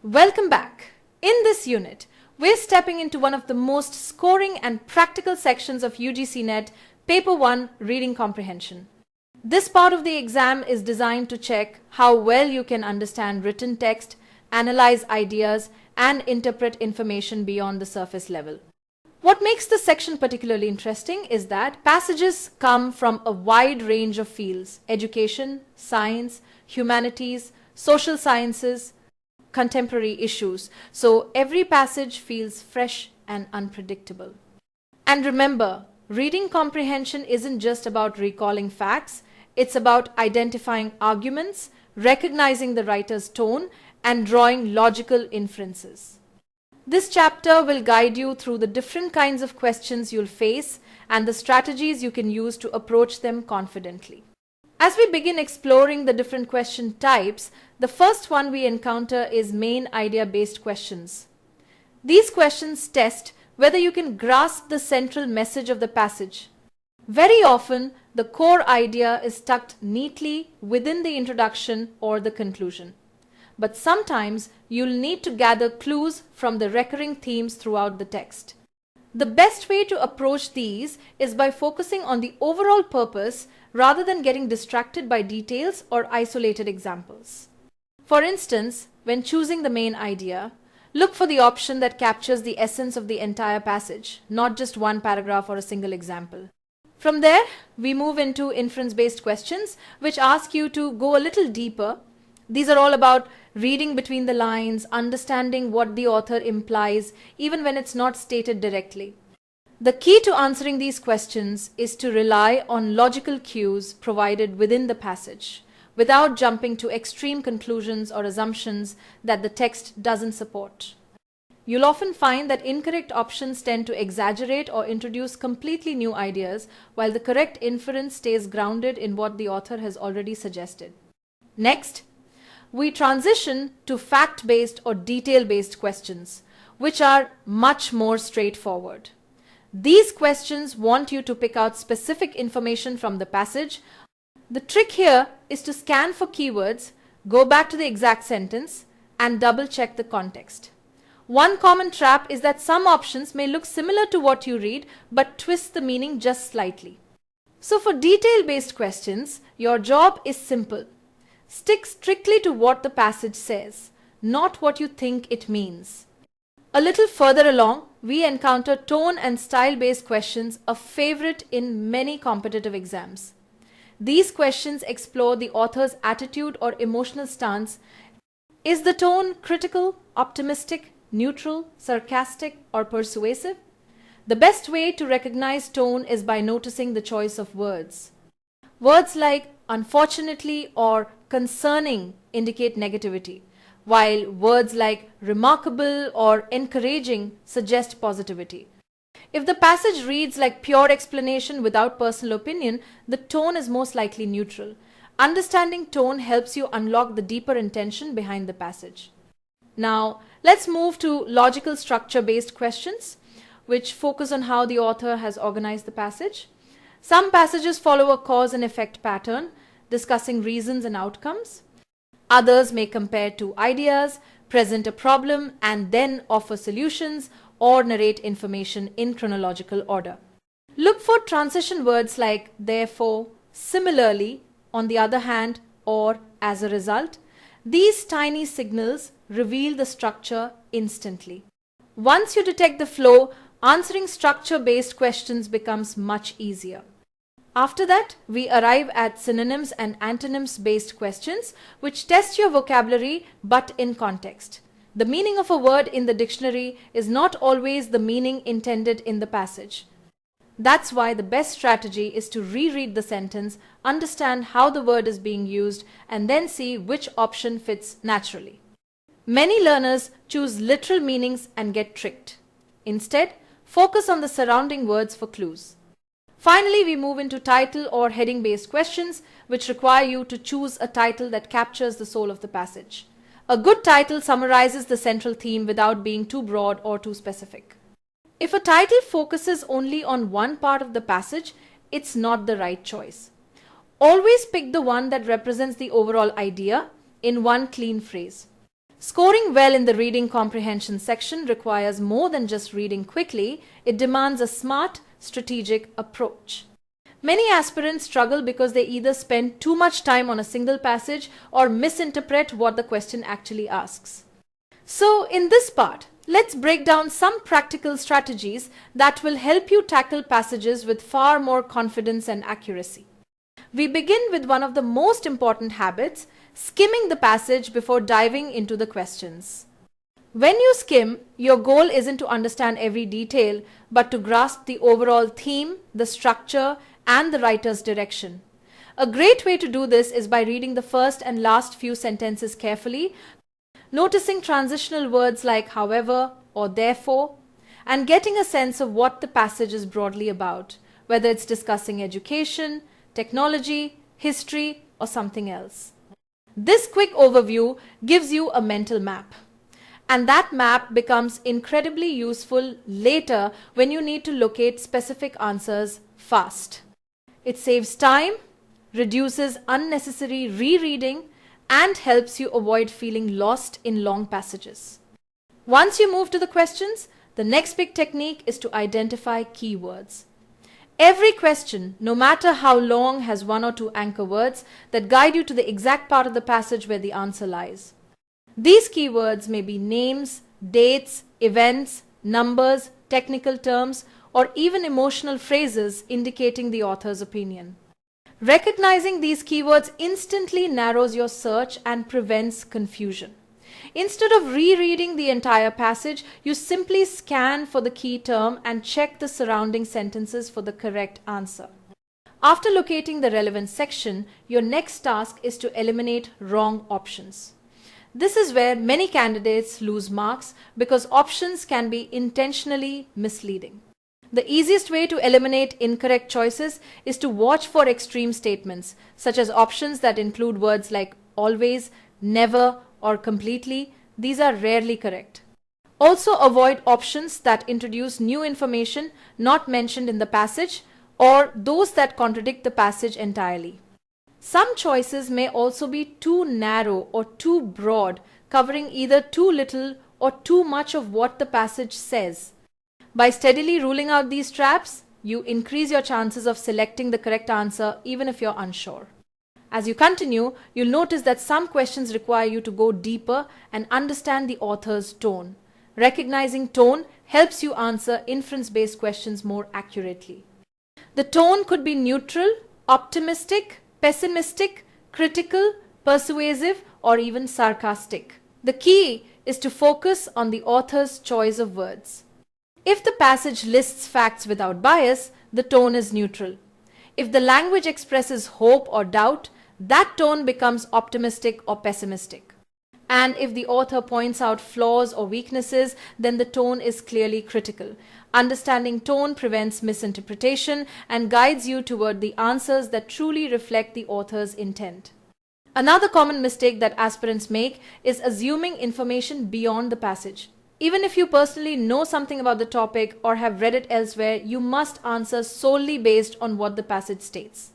Welcome back. In this unit, we're stepping into one of the most scoring and practical sections of UGC NET Paper 1 Reading Comprehension. This part of the exam is designed to check how well you can understand written text, analyze ideas, and interpret information beyond the surface level. What makes this section particularly interesting is that passages come from a wide range of fields: education, science, humanities, social sciences, contemporary issues. So every passage feels fresh and unpredictable. And remember, reading comprehension isn't just about recalling facts, it's about identifying arguments, recognizing the writer's tone, and drawing logical inferences. This chapter will guide you through the different kinds of questions you'll face and the strategies you can use to approach them confidently. As we begin exploring the different question types, the first one we encounter is main idea-based questions. These questions test whether you can grasp the central message of the passage. Very often, the core idea is tucked neatly within the introduction or the conclusion. But sometimes you'll need to gather clues from the recurring themes throughout the text. The best way to approach these is by focusing on the overall purpose rather than getting distracted by details or isolated examples. For instance, when choosing the main idea, look for the option that captures the essence of the entire passage, not just one paragraph or a single example. From there, we move into inference-based questions, which ask you to go a little deeper. These are all about reading between the lines, understanding what the author implies, even when it's not stated directly. The key to answering these questions is to rely on logical cues provided within the passage, without jumping to extreme conclusions or assumptions that the text doesn't support. You'll often find that incorrect options tend to exaggerate or introduce completely new ideas, while the correct inference stays grounded in what the author has already suggested. Next, we transition to fact-based or detail-based questions, which are much more straightforward. These questions want you to pick out specific information from the passage. The trick here is to scan for keywords, go back to the exact sentence, and double-check the context. One common trap is that some options may look similar to what you read, but twist the meaning just slightly. So for detail-based questions, your job is simple. Stick strictly to what the passage says, not what you think it means. A little further along, we encounter tone and style-based questions, a favorite in many competitive exams. These questions explore the author's attitude or emotional stance. Is the tone critical, optimistic, neutral, sarcastic, or persuasive? The best way to recognize tone is by noticing the choice of words. Words like unfortunately or concerning indicate negativity, while words like remarkable or encouraging suggest positivity. If the passage reads like pure explanation without personal opinion, the tone is most likely neutral. Understanding tone helps you unlock the deeper intention behind the passage. Now, let's move to logical structure-based questions, which focus on how the author has organized the passage. Some passages follow a cause and effect pattern, discussing reasons and outcomes. Others may compare two ideas, present a problem, and then offer solutions or narrate information in chronological order. Look for transition words like therefore, similarly, on the other hand, or as a result. These tiny signals reveal the structure instantly. Once you detect the flow, answering structure-based questions becomes much easier. After that, we arrive at synonyms and antonyms-based questions, which test your vocabulary but in context. The meaning of a word in the dictionary is not always the meaning intended in the passage. That's why the best strategy is to reread the sentence, understand how the word is being used, and then see which option fits naturally. Many learners choose literal meanings and get tricked. Instead, focus on the surrounding words for clues. Finally, we move into title or heading-based questions, which require you to choose a title that captures the soul of the passage. A good title summarizes the central theme without being too broad or too specific. If a title focuses only on one part of the passage, it's not the right choice. Always pick the one that represents the overall idea in one clean phrase. Scoring well in the reading comprehension section requires more than just reading quickly. It demands a smart, strategic approach. Many aspirants struggle because they either spend too much time on a single passage or misinterpret what the question actually asks. So in this part, let's break down some practical strategies that will help you tackle passages with far more confidence and accuracy. We begin with one of the most important habits, skimming the passage before diving into the questions. When you skim, your goal isn't to understand every detail, but to grasp the overall theme, the structure, and the writer's direction. A great way to do this is by reading the first and last few sentences carefully, noticing transitional words like however or therefore, and getting a sense of what the passage is broadly about, whether it's discussing education, technology, history, or something else. This quick overview gives you a mental map, and that map becomes incredibly useful later when you need to locate specific answers fast. It saves time, reduces unnecessary rereading, and helps you avoid feeling lost in long passages. Once you move to the questions, the next big technique is to identify keywords. Every question, no matter how long, has one or two anchor words that guide you to the exact part of the passage where the answer lies. These keywords may be names, dates, events, numbers, technical terms, or even emotional phrases indicating the author's opinion. Recognizing these keywords instantly narrows your search and prevents confusion. Instead of rereading the entire passage, you simply scan for the key term and check the surrounding sentences for the correct answer. After locating the relevant section, your next task is to eliminate wrong options. This is where many candidates lose marks because options can be intentionally misleading. The easiest way to eliminate incorrect choices is to watch for extreme statements, such as options that include words like always, never, or completely. These are rarely correct. Also avoid options that introduce new information not mentioned in the passage or those that contradict the passage entirely. Some choices may also be too narrow or too broad, covering either too little or too much of what the passage says. By steadily ruling out these traps, you increase your chances of selecting the correct answer even if you're unsure. As you continue, you'll notice that some questions require you to go deeper and understand the author's tone. Recognizing tone helps you answer inference-based questions more accurately. The tone could be neutral, optimistic, pessimistic, critical, persuasive, or even sarcastic. The key is to focus on the author's choice of words. If the passage lists facts without bias, the tone is neutral. If the language expresses hope or doubt, that tone becomes optimistic or pessimistic. And if the author points out flaws or weaknesses, then the tone is clearly critical. Understanding tone prevents misinterpretation and guides you toward the answers that truly reflect the author's intent. Another common mistake that aspirants make is assuming information beyond the passage. Even if you personally know something about the topic or have read it elsewhere, you must answer solely based on what the passage states.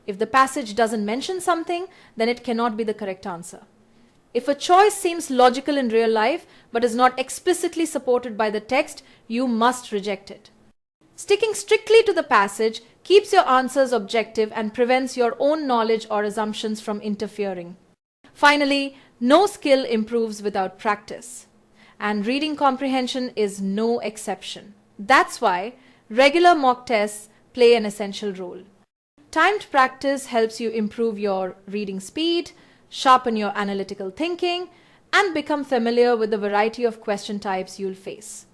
If the passage doesn't mention something, then it cannot be the correct answer. If a choice seems logical in real life but is not explicitly supported by the text, you must reject it. Sticking strictly to the passage keeps your answers objective and prevents your own knowledge or assumptions from interfering. Finally, no skill improves without practice. And reading comprehension is no exception. That's why regular mock tests play an essential role. Timed practice helps you improve your reading speed, sharpen your analytical thinking, and become familiar with the variety of question types you'll face.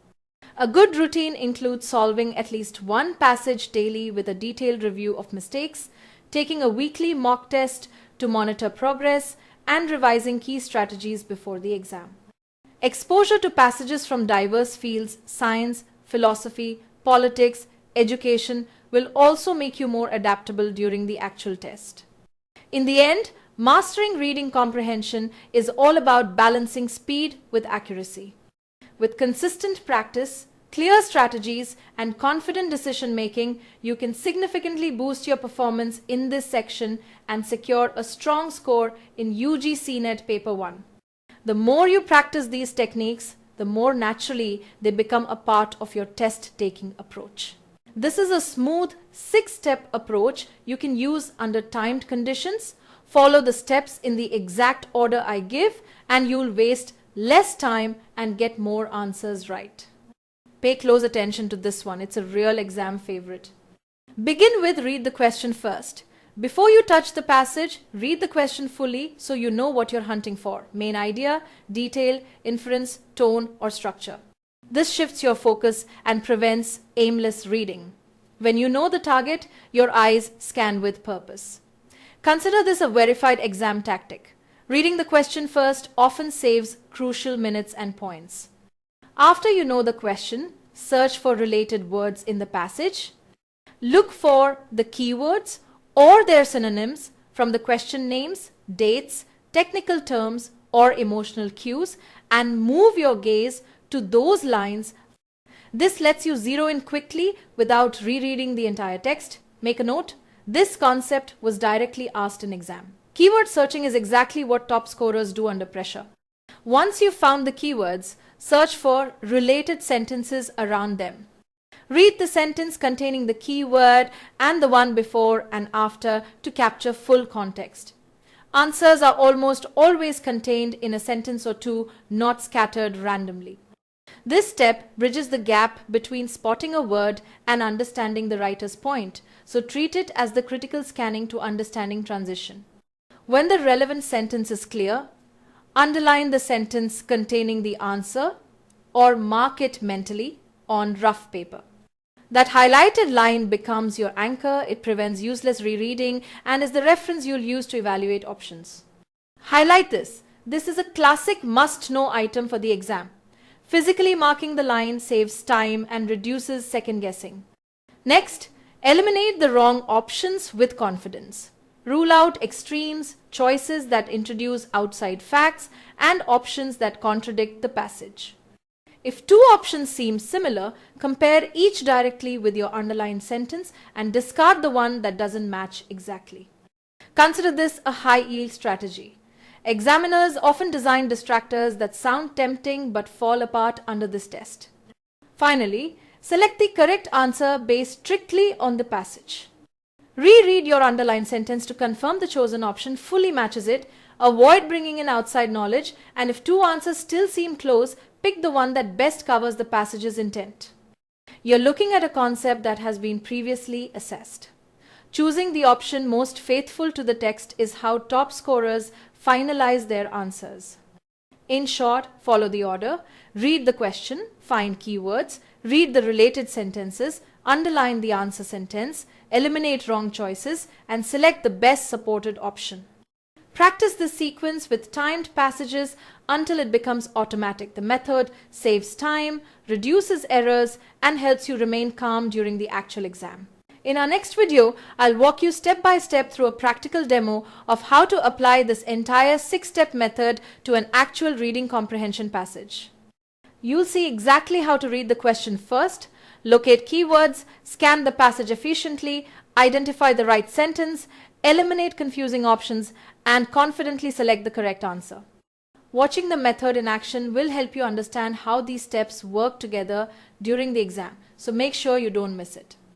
A good routine includes solving at least one passage daily with a detailed review of mistakes, taking a weekly mock test to monitor progress, and revising key strategies before the exam. Exposure to passages from diverse fields, science, philosophy, politics, education, will also make you more adaptable during the actual test. In the end, mastering reading comprehension is all about balancing speed with accuracy. With consistent practice, clear strategies, and confident decision making, you can significantly boost your performance in this section and secure a strong score in UGC NET Paper 1. The more you practice these techniques, the more naturally they become a part of your test-taking approach. This is a smooth 6-step approach you can use under timed conditions. Follow the steps in the exact order I give and you'll waste less time and get more answers right. Pay close attention to this one. It's a real exam favorite. Begin with read the question first. Before you touch the passage, read the question fully so you know what you're hunting for. Main idea, detail, inference, tone, or structure. This shifts your focus and prevents aimless reading. When you know the target, your eyes scan with purpose. Consider this a verified exam tactic. Reading the question first often saves crucial minutes and points. After you know the question, search for related words in the passage. Look for the keywords or their synonyms from the question names, dates, technical terms, or emotional cues and move your gaze to those lines. This lets you zero in quickly without rereading the entire text. Make a note, this concept was directly asked in exam. Keyword searching is exactly what top scorers do under pressure. Once you've found the keywords, search for related sentences around them. Read the sentence containing the keyword and the one before and after to capture full context. Answers are almost always contained in a sentence or two, not scattered randomly. This step bridges the gap between spotting a word and understanding the writer's point, so treat it as the critical scanning to understanding transition. When the relevant sentence is clear, underline the sentence containing the answer or mark it mentally on rough paper. That highlighted line becomes your anchor, it prevents useless rereading and is the reference you'll use to evaluate options. Highlight this. This is a classic must-know item for the exam. Physically marking the line saves time and reduces second-guessing. Next, eliminate the wrong options with confidence. Rule out extremes, choices that introduce outside facts, and options that contradict the passage. If two options seem similar, compare each directly with your underlined sentence and discard the one that doesn't match exactly. Consider this a high-yield strategy. Examiners often design distractors that sound tempting but fall apart under this test. Finally, select the correct answer based strictly on the passage. Reread your underlined sentence to confirm the chosen option fully matches it. Avoid bringing in outside knowledge, and if two answers still seem close, pick the one that best covers the passage's intent. You're looking at a concept that has been previously assessed. Choosing the option most faithful to the text is how top scorers finalize their answers. In short, follow the order, read the question, find keywords, read the related sentences, underline the answer sentence, eliminate wrong choices, and select the best supported option. Practice this sequence with timed passages until it becomes automatic. The method saves time, reduces errors, and helps you remain calm during the actual exam. In our next video, I'll walk you step by step through a practical demo of how to apply this entire 6-step method to an actual reading comprehension passage. You'll see exactly how to read the question first, locate keywords, scan the passage efficiently, identify the right sentence, eliminate confusing options, and confidently select the correct answer. Watching the method in action will help you understand how these steps work together during the exam, so make sure you don't miss it.